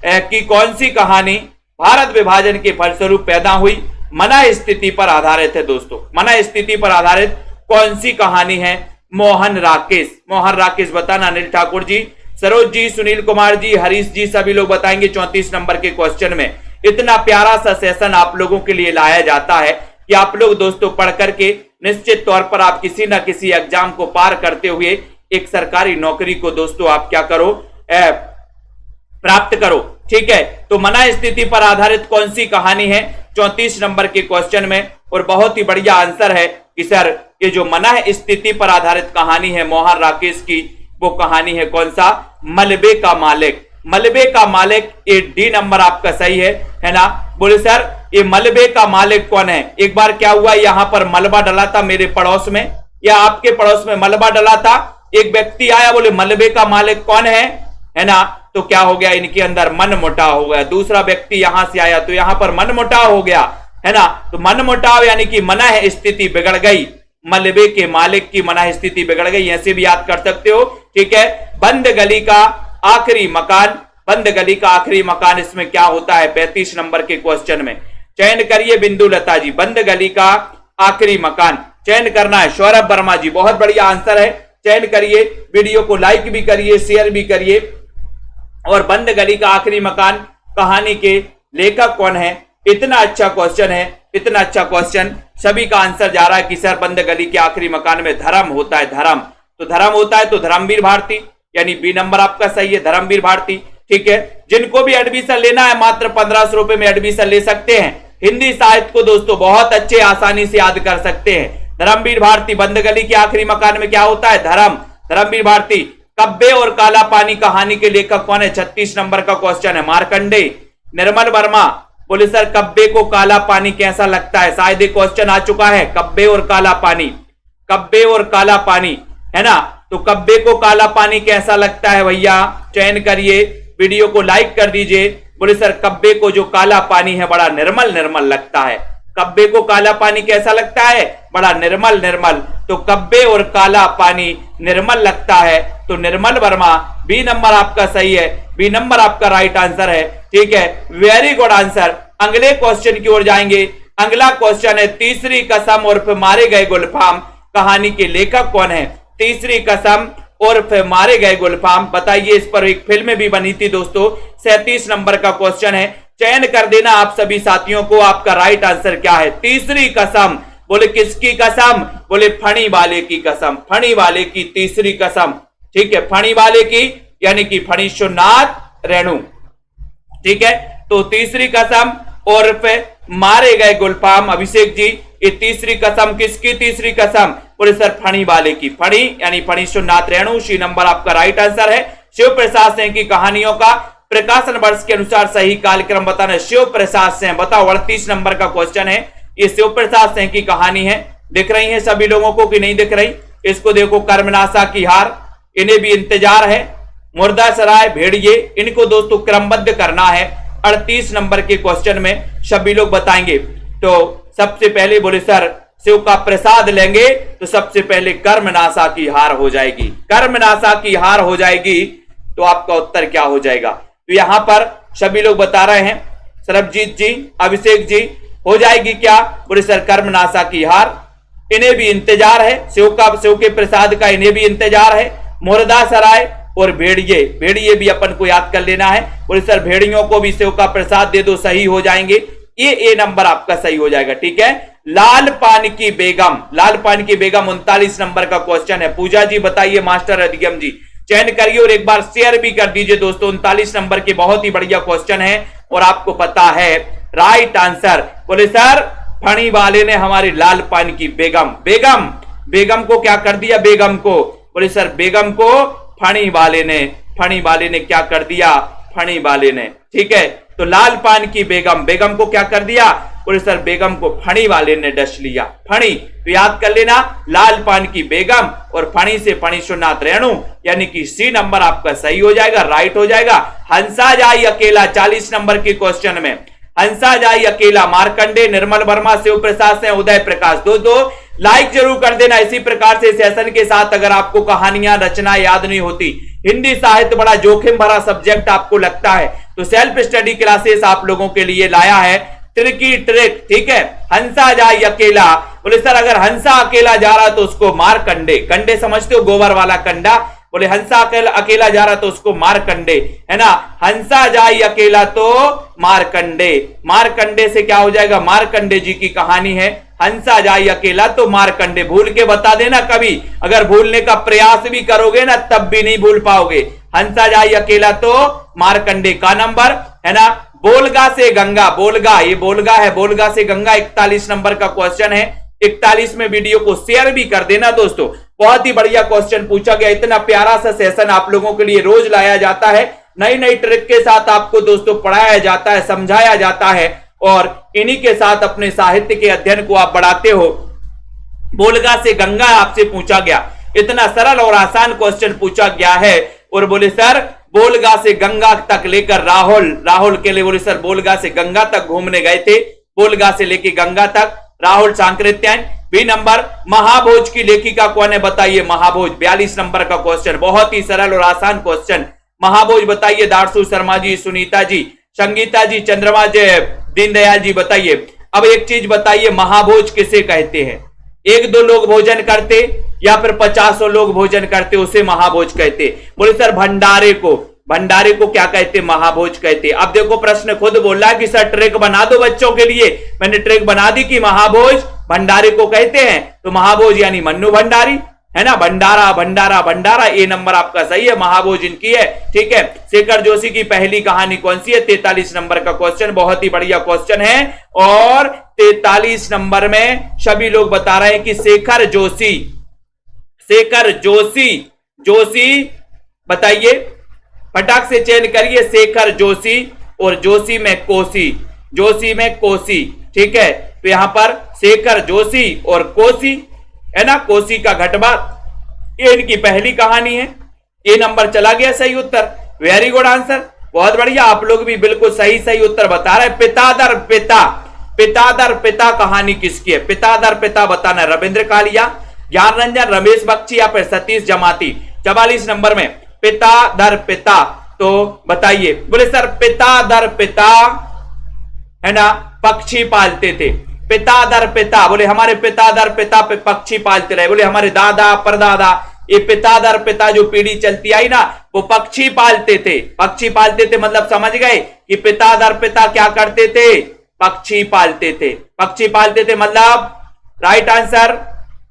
की कौन सी कहानी भारत विभाजन के फलस्वरूप पैदा हुई? मना स्थिति पर आधारित है दोस्तों। मना स्थिति पर आधारित कौन सी कहानी है? मोहन राकेश बताना। अनिल ठाकुर जी, सरोज जी, सुनील कुमार जी, हरीश जी, सभी लोग बताएंगे 34 नंबर के क्वेश्चन में। इतना प्यारा सा सेशन आप लोगों के लिए लाया जाता है कि आप लोग दोस्तों पढ़ करके निश्चित तौर पर आप किसी ना किसी एग्जाम को पार करते हुए एक सरकारी नौकरी को दोस्तों आप क्या करो, प्राप्त करो, ठीक है। तो मना स्थिति पर आधारित कौन सी कहानी है 34 नंबर के क्वेश्चन में? और बहुत ही बढ़िया आंसर है कि सर ये जो मना स्थिति पर आधारित कहानी है मोहन राकेश की, वो कहानी है कौन सा? मलबे का मालिक। ये डी नंबर आपका सही है ना। बोले सर ये मलबे का मालिक कौन है? एक बार क्या हुआ, यहां पर मलबा डला था मेरे पड़ोस में, या आपके पड़ोस में मलबा डला था। एक व्यक्ति आया, बोले मलबे का मालिक कौन है ना। तो क्या हो गया, इनके अंदर मन मुटाव हो गया। दूसरा व्यक्ति यहां से आया तो यहां पर मन मुटाव हो गया, है ना। तो मन मुटाव यानी कि मना स्थिति बिगड़ गई। मलबे के मालिक की मना स्थिति बिगड़ गई, ऐसे भी याद कर सकते हो, ठीक है। बंद गली का आखिरी मकान, इसमें क्या होता है 35 नंबर के क्वेश्चन में? चयन करिए बिंदु लता जी। बंद गली का आखिरी मकान चयन करना है। सौरभ वर्मा जी, बहुत बढ़िया आंसर है, चयन करिए। वीडियो को लाइक भी करिए, शेयर भी करिए। और बंद गली का आखिरी मकान कहानी के लेखक कौन है? इतना अच्छा क्वेश्चन है, इतना अच्छा क्वेश्चन। सभी का आंसर जा रहा है कि सर बंद गली के आखिरी मकान में धर्म होता है। धर्म होता है तो धर्मवीर भारती, यानी बी नंबर आपका सही है, धर्मवीर भारती, ठीक है। जिनको भी एडमिशन लेना है मात्र 1500 रुपए में एडमिशन ले सकते हैं। हिंदी साहित्य को दोस्तों बहुत अच्छे आसानी से याद कर सकते हैं। धर्मवीर भारती, बंद गली के आखिरी मकान में क्या होता है? धर्मवीर भारती। कब्बे और काला पानी कहानी के लेखक कौन है? 36 नंबर का क्वेश्चन है, मार्कंडे। निर्मल वर्मा, बोले सर कब्बे को काला पानी कैसा लगता है? शायद एक क्वेश्चन आ चुका है, कब्बे और काला पानी, है ना। तो कब्बे को काला पानी कैसा लगता है भैया? चयन करिए, वीडियो को लाइक कर दीजिए। बोले सर कब्बे को जो काला पानी है बड़ा निर्मल लगता है। कब्बे को काला पानी कैसा लगता है? बड़ा निर्मल। तो कब्बे और काला पानी निर्मल लगता है। तो निर्मल वर्मा, बी नंबर आपका सही है। बी नंबर आपका राइट आंसर है। ठीक है, वेरी गुड आंसर। अगले क्वेश्चन की ओर जाएंगे। अगला क्वेश्चन है तीसरी कसम उर्फ मारे गए गुलफाम कहानी के लेखक कौन है? तीसरी कसम उर्फ मारे गए गुलफाम, बताइए। इस पर एक फिल्म भी बनी थी दोस्तों। 37 नंबर का क्वेश्चन है, चयन कर देना आप सभी साथियों को, आपका राइट आंसर क्या है? तीसरी कसम, बोले किसकी कसम? बोले फणी वाले की कसम, फणी वाले की तीसरी कसम। ठीक है, फणी वाले की यानी कि फणीश्वरनाथ रेणु। ठीक है, तो तीसरी कसम उर्फ मारे गए गुलफाम, अभिषेक जी, ये तीसरी कसम किसकी तीसरी कसम? बोले सर फणी वाले की, फणी यानी फणीश्वरनाथ रेणु। सी नंबर आपका राइट आंसर है। शिव प्रसाद सिंह की कहानियों का प्रकाशन वर्ष के अनुसार सही कालक्रम बताना। शिव प्रसाद सिंह, बताओ। 38 नंबर का क्वेश्चन है, ये शिव प्रसाद सिंह की कहानी है। दिख रही है सभी लोगों को कि नहीं दिख रही? इसको देखो, कर्मनाशा की हार, इन्हें भी इंतजार है, मुर्दासराय, भेड़िए, इनको दोस्तों क्रमबद्ध करना है। 38 नंबर के क्वेश्चन में सभी लोग बताएंगे। तो सबसे पहले बोले सर शिव का प्रसाद लेंगे तो सबसे पहले कर्मनाशा की हार हो जाएगी। कर्मनाशा की हार हो जाएगी तो आपका उत्तर क्या हो जाएगा? तो यहां पर सभी लोग बता रहे हैं, सरबजीत जी, अभिषेक जी, हो जाएगी क्या? बोले सर कर्मनाशा की हार, इन्हें भी इंतजार है, शिव के प्रसाद का इन्हें भी इंतजार है। मुर्दासराय और भेड़िए, भेड़िए भी अपन को याद कर लेना है। बोले सर भेड़ियों को भी शिव का प्रसाद दे दो, सही हो जाएंगे। ये ए नंबर आपका सही हो जाएगा। ठीक है, लाल पान की बेगम, लाल पान की बेगम 39 नंबर का क्वेश्चन है। पूजा जी बताइए, मास्टर अधिगम जी चयन करिए और एक बार शेयर भी कर दीजिए दोस्तों। 39 नंबर के बहुत ही बढ़िया क्वेश्चन है और आपको पता है राइट आंसर। बोले सर फणी वाले ने हमारी लाल पान की बेगम, बेगम, बेगम को क्या कर दिया? बेगम को, बोले सर बेगम को फणी वाले ने क्या कर दिया? फणी वाले ने। ठीक है, तो लाल पान की बेगम, बेगम को क्या कर दिया? बोले सर बेगम को फणी वाले ने डस लिया। फणी, तो याद कर लेना, लाल पान की बेगम और फणी से फणीश्वरनाथ रेणु, यानी कि सी नंबर आपका सही हो जाएगा, राइट हो जाएगा। हंसा जाई अकेला 40 नंबर के क्वेश्चन में, हंसा जाई अकेला, मार्कंडे, निर्मल वर्मा, शिव प्रसाद से उदय प्रकाश। दो लाइक जरूर कर देना। इसी प्रकार से सेशन के साथ अगर आपको कहानियां रचना याद नहीं होती, हिंदी साहित्य बड़ा जोखिम भरा सब्जेक्ट आपको लगता है, तो सेल्फ स्टडी क्लासेस आप लोगों के लिए लाया है ट्रिकी ट्रिक। ठीक है, हंसा जाए अकेला, बोले सर अगर हंसा अकेला जा रहा तो उसको मार कंडे, कंडे समझते हो, गोबर वाला कंडा, बोले हंसा अकेला जा रहा तो उसको मार कंडे, है ना। हंसा जाए अकेला तो मार कंडे, मार कंडे से क्या हो जाएगा? मारकंडे जी की कहानी है, हंसा जाए अकेला तो मारकंडे। भूल के बता देना, कभी अगर भूलने का प्रयास भी करोगे ना तब भी नहीं भूल पाओगे। हंसा जाए अकेला तो मारकंडे का नंबर, है ना। बोलगा से गंगा, बोलगा, ये बोलगा है, बोलगा से गंगा 41 नंबर का क्वेश्चन है। 41 में वीडियो को शेयर भी कर देना दोस्तों। बहुत ही बढ़िया क्वेश्चन पूछा गया। इतना प्यारा सा सेशन आप लोगों के लिए रोज लाया जाता है, नई नई ट्रिक के साथ आपको दोस्तों पढ़ाया जाता है, समझाया जाता है और इन्हीं के साथ अपने साहित्य के अध्ययन को आप बढ़ाते हो। बोलगा से गंगा आपसे पूछा गया, इतना सरल और आसान क्वेश्चन पूछा गया है और बोले सर बोलगा से गंगा तक लेकर राहुल के लिए, बोले सर बोलगा से गंगा तक घूमने गए थे, बोलगा से लेके गंगा तक राहुल सांकृत्यायन। बी नंबर महाभोज की लेखिका कौन है? बताइए महाभोज, 42 नंबर का क्वेश्चन, बहुत ही सरल और आसान क्वेश्चन। महाभोज बताइए, दारसू शर्मा जी, सुनीता जी, संगीता जी, चंद्रमा जी, दीनदयाल जी बताइए। अब एक चीज बताइए, महाभोज किसे कहते हैं? 1-2 लोग भोजन करते या फिर 50 लोग भोजन करते, उसे महाभोज कहते। बोले सर भंडारे को, भंडारे को क्या कहते? महाभोज कहते। अब देखो प्रश्न खुद बोल रहा है कि सर ट्रिक बना दो बच्चों के लिए, मैंने ट्रिक बना दी कि महाभोज भंडारे को कहते हैं, तो महाभोज यानी मन्नू भंडारी, है ना। भंडारा भंडारा भंडारा, ए नंबर आपका सही है, महाभोज इनकी है। ठीक है, शेखर जोशी की पहली कहानी कौन सी है? 43 नंबर का क्वेश्चन, बहुत ही बढ़िया क्वेश्चन है। और 43 नंबर में सभी लोग बता रहे हैं कि शेखर जोशी, शेखर जोशी, जोशी बताइए, फटाक से चयन करिए, शेखर जोशी और जोशी में कोसी, जोशी में कोसी। ठीक है, तो यहां पर शेखर जोशी और कोसी, है ना, कोसी का घटबार, ये इनकी पहली कहानी है। ये नंबर चला गया सही उत्तर, वेरी गुड आंसर, बहुत बढ़िया। आप लोग भी बिल्कुल सही उत्तर बता रहे हैं। पिता दर पिता, पिता दर पिता कहानी किसकी है? पिता दर पिता बताना, रविंद्र कालिया, ज्ञान रंजन, रमेश बख्शी या फिर सतीश जमाती। 44 नंबर में पिता दर पिता, तो बताइए। बोले सर पिता दर पिता, है ना, पक्षी पालते थे। पिता दर पिता, बोले हमारे पिता दर पिता पे पक्षी पालते रहे। बोले हमारे दादा परदादा, ये पिता दर पिता जो पीढ़ी चलती आई ना, वो पक्षी पालते थे। पक्षी पालते थे मतलब समझ गए कि पिता दर पिता क्या करते थे, पक्षी पालते थे। पक्षी पालते थे मतलब राइट आंसर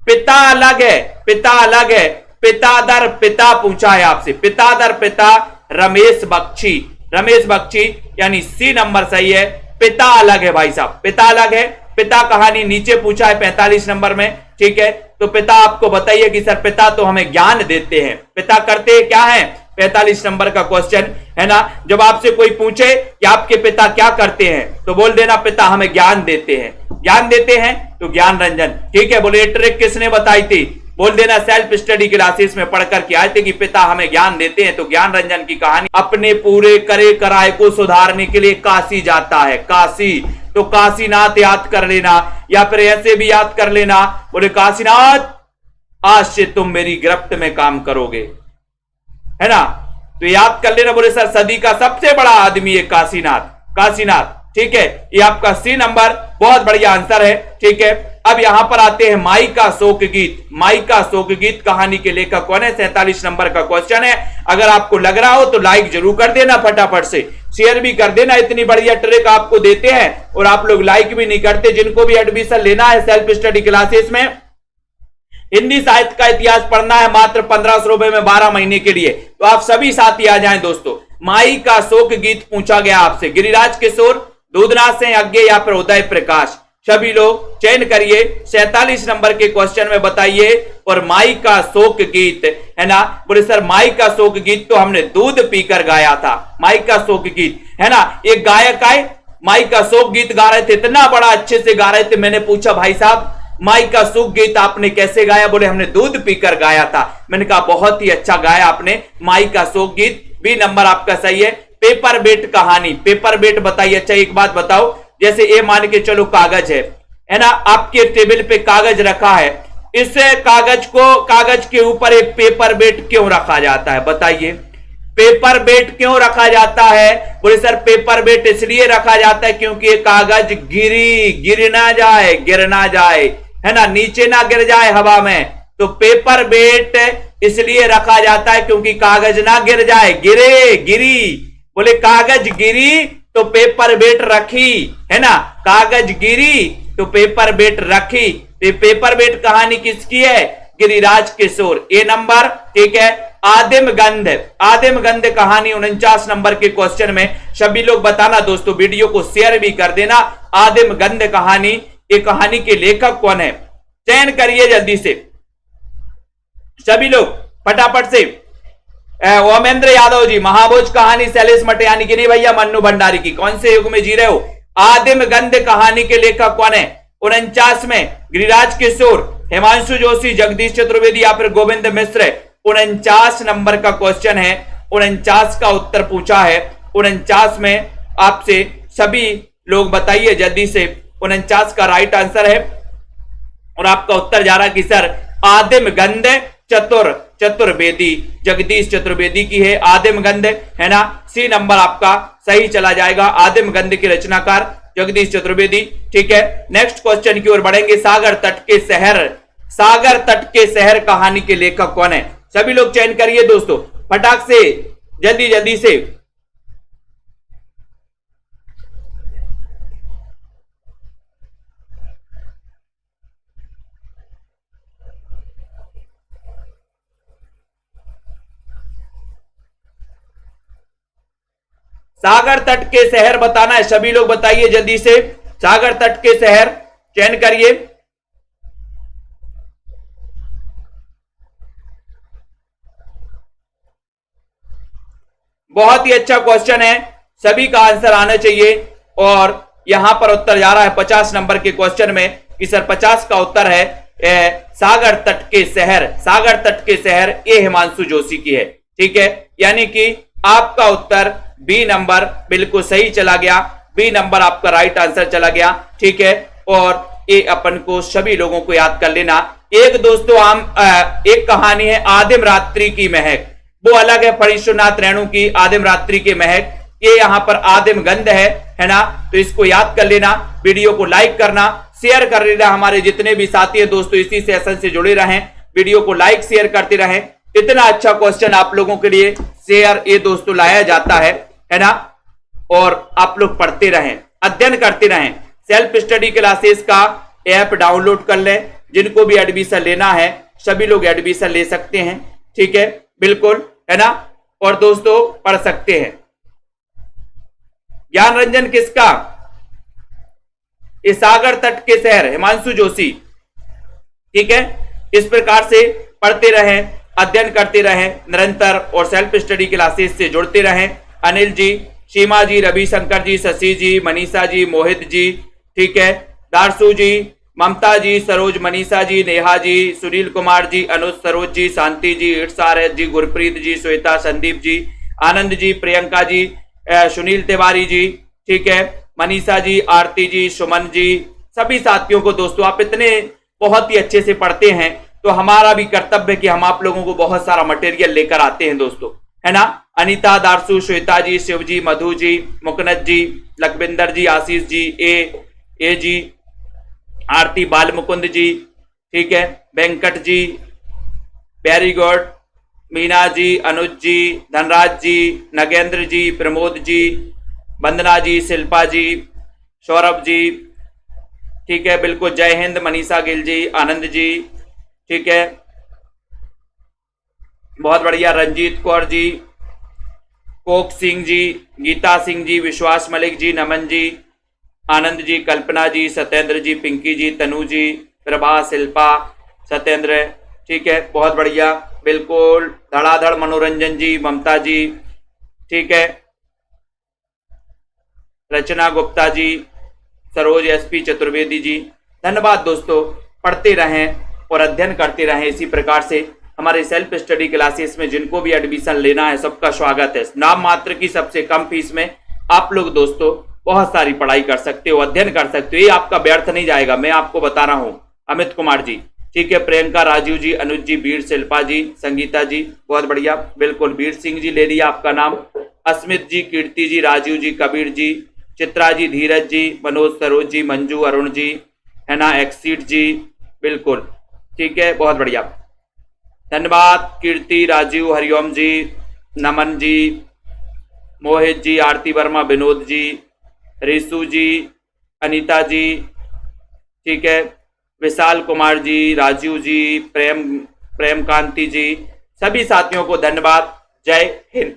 पिता अलग है, पिता अलग है। पिता दर पिता पूछा है आपसे, पिता दर पिता रमेश बख्शी, रमेश बख्शी यानी सी नंबर सही है। पिता अलग है भाई साहब, पिता अलग है। पिता कहानी नीचे पूछा है 45 नंबर में, ठीक है। तो पिता आपको बताइए कि सर पिता तो हमें ज्ञान देते हैं, पिता करते क्या है, 45 नंबर का क्वेश्चन है ना। जब आपसे कोई पूछे कि आपके पिता क्या करते हैं तो बोल देना पिता हमें ज्ञान देते हैं, ज्ञान देते हैं तो ज्ञान रंजन, ठीक है। बोले ये ट्रिक किसने बताई थी, बोल देना सेल्फ स्टडी क्लासेस में पढ़कर के आए थे कि पिता हमें ज्ञान देते हैं। तो ज्ञान रंजन की कहानी, अपने पूरे करे कराए को सुधारने के लिए काशी जाता है, काशी। तो काशीनाथ याद कर लेना या फिर ऐसे भी याद कर लेना, बोले काशीनाथ आज से तुम मेरी गिरफ्त में काम करोगे, है ना। तो याद कर लेना। बोले सर सदी का सबसे बड़ा आदमी है काशीनाथ, काशीनाथ, ठीक है। ये आपका सी नंबर बहुत बढ़िया आंसर है, ठीक है। अब यहां पर आते हैं माई का शोक गीत। माई का शोक गीत कहानी के लेखक कौन है, 47 नंबर का क्वेश्चन है। अगर आपको लग रहा हो तो लाइक जरूर कर देना, फटाफट से शेयर भी कर देना। इतनी बढ़िया ट्रिक आपको देते हैं और आप लोग लाइक भी नहीं करते। जिनको भी एडमिशन लेना है सेल्फ स्टडी क्लासेस में, हिंदी साहित्य का इतिहास पढ़ना है मात्र 1500 रुपए में 12 महीने के लिए, तो आप सभी साथी आ जाएं दोस्तों। माई का शोक गीत पूछा गया आपसे, गिरिराज किशोर, दूधनाथ सिंह अज्ञे या फिर उदय प्रकाश। सभी लोग चयन करिए, 47 नंबर के क्वेश्चन में बताइए। और माई का शोक गीत, है ना। बोले सर माई का शोक गीत तो हमने दूध पीकर गाया था, माई का शोक गीत, है ना। एक गायक आए, माई का शोक गीत गा रहे थे, इतना बड़ा अच्छे से गा रहे थे। मैंने पूछा भाई साहब माई का शोक गीत आपने कैसे गाया, बोले हमने दूध पीकर गाया था। मैंने कहा बहुत ही अच्छा गाया आपने माई का शोक गीत, बी नंबर आपका सही है। पेपर बेट कहानी, पेपर बेट बताइए। अच्छा एक बात बताओ, जैसे ये मान के चलो कागज है ना, आपके टेबल पे कागज रखा है, इस कागज को, कागज के ऊपर एक पेपर बेट क्यों रखा जाता है, बताइए। पेपर बेट क्यों रखा जाता है, बोले सर पेपर बेट इसलिए रखा जाता है क्योंकि ये कागज गिर ना जाए, गिर ना जाए, है ना, नीचे ना गिर जाए हवा में। तो पेपर बेट इसलिए रखा जाता है क्योंकि कागज ना गिर जाए, गिरी, बोले कागज गिरी तो पेपर बेट रखी, है ना, कागज गिरी तो पेपर बेट रखी। तो पेपर बेट कहानी किसकी है, गिरिराज किशोर, ए नंबर, ठीक है। आदिम गंध, आदिम गंध कहानी 49 नंबर के क्वेश्चन में सभी लोग बताना दोस्तों, वीडियो को शेयर भी कर देना। आदिम गंध कहानी, ये कहानी के लेखक कौन है, चयन करिए जल्दी से सभी लोग फटाफट से। ओमेंद्र यादव जी, महाभोज कहानी शैलेश मटियानी की नहीं भैया, मन्नू भंडारी की। कौन से युग में जी रहे हो। आदिम गंध कहानी के लेखक कौन है, 49 में गिरिराज किशोर, हिमांशु जोशी, जगदीश चतुर्वेदी या फिर गोविंद मिश्र। 49 नंबर का क्वेश्चन है, 49 का उत्तर पूछा है। 49 में आपसे सभी लोग बताइए जल्दी से, 49 का राइट आंसर है। और आपका उत्तर जा रहा है कि सर आदिम गंध चतुर्वेदी, जगदीश चतुर्वेदी की है आदिम गंध, है ना। सी नंबर आपका सही चला जाएगा, आदिम गंध के रचनाकार जगदीश चतुर्वेदी, ठीक है। नेक्स्ट क्वेश्चन की ओर बढ़ेंगे। सागर तट के शहर, सागर तट के शहर कहानी के लेखक कौन है, सभी लोग चयन करिए दोस्तों फटाक से, जल्दी जल्दी से। सागर तट के शहर बताना है, सभी लोग बताइए जल्दी से। सागर तट के शहर चयन करिए। बहुत ही अच्छा क्वेश्चन है, सभी का आंसर आना चाहिए। और यहां पर उत्तर जा रहा है 50 नंबर के क्वेश्चन में कि सर 50 का उत्तर है सागर तट के शहर, सागर तट के शहर, ये हिमांशु जोशी की है, ठीक है। यानी कि आपका उत्तर बी नंबर बिल्कुल सही चला गया, बी नंबर आपका राइट आंसर चला गया, ठीक है। और ये अपन को सभी लोगों को याद कर लेना। एक दोस्तों एक कहानी है आदिम रात्रि की महक, वो अलग है फणीश्वरनाथ रेणु की आदिम रात्रि के महक, ये यहाँ पर आदिम गंध है ना। तो इसको याद कर लेना, वीडियो को लाइक करना, शेयर कर लेना। हमारे जितने भी साथी हैं दोस्तों इसी सेशन से जुड़े रहें, वीडियो को लाइक शेयर करते रहें। इतना अच्छा क्वेश्चन आप लोगों के लिए शेयर ये दोस्तों लाया जाता है ना। और आप लोग पढ़ते रहें, अध्ययन करते रहें। सेल्फ स्टडी क्लासेस का ऐप डाउनलोड कर लें, जिनको भी एडमिशन लेना है सभी लोग एडमिशन ले सकते हैं, ठीक है, बिल्कुल, है ना। और दोस्तों पढ़ सकते हैं। ज्ञान रंजन किसका? इस सागर तट के शहर हिमांशु जोशी, ठीक है। इस प्रकार से पढ़ते रहें, अध्ययन करते रहें निरंतर, और सेल्फ स्टडी क्लासेस से जुड़ते रहें। अनिल जी, सीमा जी, रविशंकर जी, शशि जी, मनीषा जी, मोहित जी, ठीक है, दारसू जी, ममता जी, सरोज, मनीषा जी, नेहा जी, सुनील कुमार जी, अनुज, सरोज जी, शांति जी, इर्सार जी, गुरप्रीत जी, श्वेता, संदीप जी, आनंद जी, प्रियंका जी, सुनील तिवारी जी, ठीक है, मनीषा जी, आरती जी, सुमन जी, सभी साथियों को दोस्तों आप इतने बहुत ही अच्छे से पढ़ते हैं, तो हमारा भी कर्तव्य है कि हम आप लोगों को बहुत सारा मटेरियल लेकर आते हैं दोस्तों, है ना। अनीता, दारसू, श्वेता जी, शिव जी, मधु जी, मुकनद जी, लखविंदर जी, आशीष जी, ए जी, आरती, बाल मुकुंद जी, ठीक है, वेंकट जी, वेरी गुड, मीना जी, अनुज जी, धनराज जी, नगेंद्र जी, प्रमोद जी, वंदना जी, शिल्पा जी, सौरभ जी, ठीक है, बिल्कुल, जय हिंद, मनीषा गिल जी, आनंद जी, ठीक है, बहुत बढ़िया, रंजीत कौर जी, कोक सिंह जी, गीता सिंह जी, विश्वास मलिक जी, नमन जी, आनंद जी, कल्पना जी, सत्येंद्र जी, पिंकी जी, तनु जी, प्रभा, शिल्पा, सत्येंद्र, ठीक है, बहुत बढ़िया, बिल्कुल, धड़ाधड़ मनोरंजन जी, ममता जी, ठीक है, रचना गुप्ता जी, सरोज एसपी चतुर्वेदी जी। धन्यवाद दोस्तों, पढ़ते रहें और अध्ययन करते रहें। इसी प्रकार से हमारे सेल्फ स्टडी क्लासेस में जिनको भी एडमिशन लेना है सबका स्वागत है। नाम मात्र की सबसे कम फीस में आप लोग दोस्तों बहुत सारी पढ़ाई कर सकते हो, अध्ययन कर सकते हो, ये आपका व्यर्थ नहीं जाएगा, मैं आपको बता रहा हूँ। अमित कुमार जी, ठीक है, प्रियंका, राजीव जी, अनुज जी, वीर, शिल्पा जी, संगीता जी, बहुत बढ़िया, बिल्कुल, वीर सिंह जी ले लिया आपका नाम, अस्मित जी, कीर्ति जी, राजीव जी, कबीर जी, चित्रा जी, धीरज जी, मनोज, सरोज जी, मंजू, अरुण जी, है ना, एक्सीट जी, बिल्कुल, ठीक है, बहुत बढ़िया, धन्यवाद, कीर्ति, राजीव, हरिओम जी, नमन जी, मोहित जी, आरती वर्मा, विनोद जी, रिसु जी, अनीता जी, ठीक है, विशाल कुमार जी, राजीव जी, प्रेम कांति जी, सभी साथियों को धन्यवाद। जय हिंद।